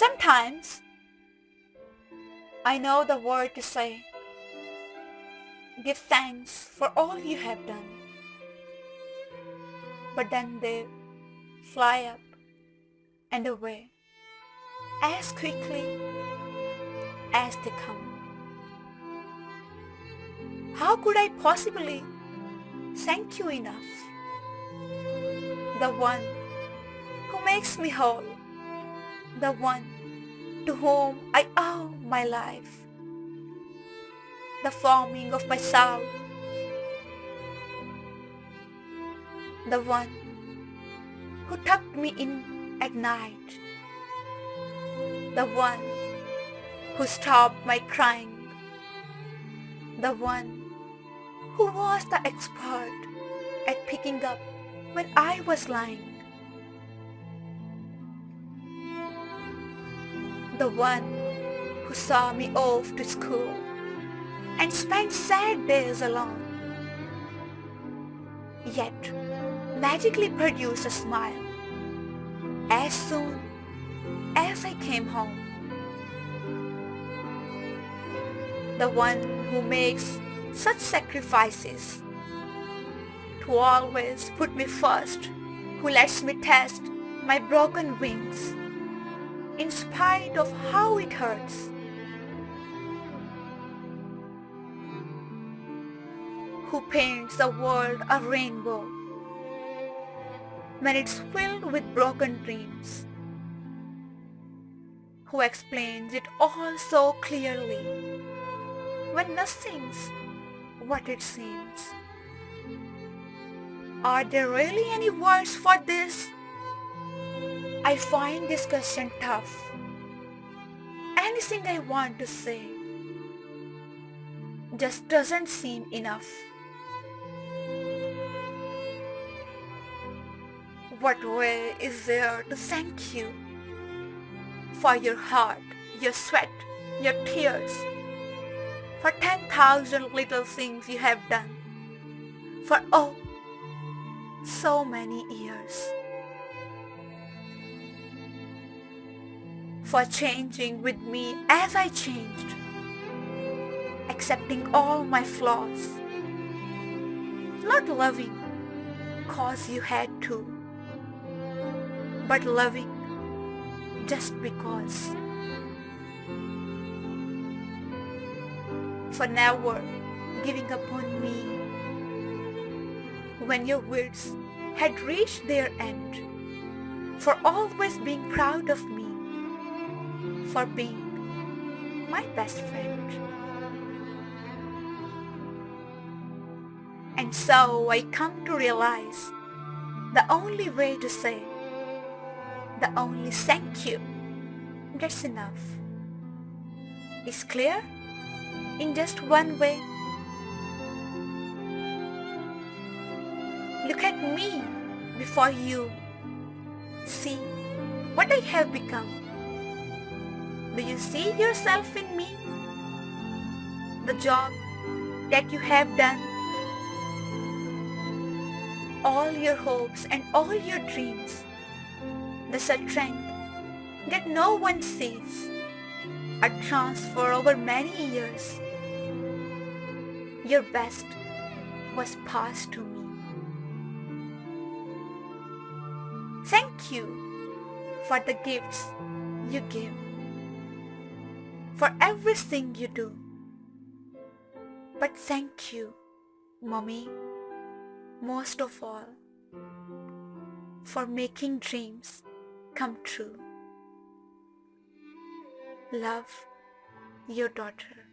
Sometimes I know the word to say, give thanks for all you have done, but then they fly up and away as quickly as they come. How could I possibly thank you enough? The one who makes me whole, the one to whom I owe my life, the forming of my soul, the one who tucked me in at night, the one who stopped my crying, the one who was the expert at picking up when I was lying, the one who saw me off to school and spent sad days alone, yet magically produced a smile as soon as I came home, the one who makes such sacrifices to always put me first, who lets me test my broken wings in spite of how it hurts, who paints the world a rainbow when it's filled with broken dreams, who explains it all so clearly when nothing's what it seems. Are there really any words for this? I find this question tough. Anything I want to say just doesn't seem enough. What way is there to thank you for your heart, your sweat, your tears, for 10,000 little things you have done, for oh, so many years, for changing with me as I changed, accepting all my flaws, not loving cause you had to, but loving just because, for never giving up on me when your words had reached their end, for always being proud of me, for being my best friend. And so I come to realize the only way to say, the only thank you that's enough, is clear in just one way. Look at me before you. See what I have become. Do you see yourself in me? The job that you have done, all your hopes and all your dreams, the strength that no one sees, a transfer over many years. Your best was passed to me. Thank you for the gifts you give, for everything you do. But thank you, Mommy, most of all, for making dreams come true. Love, your daughter.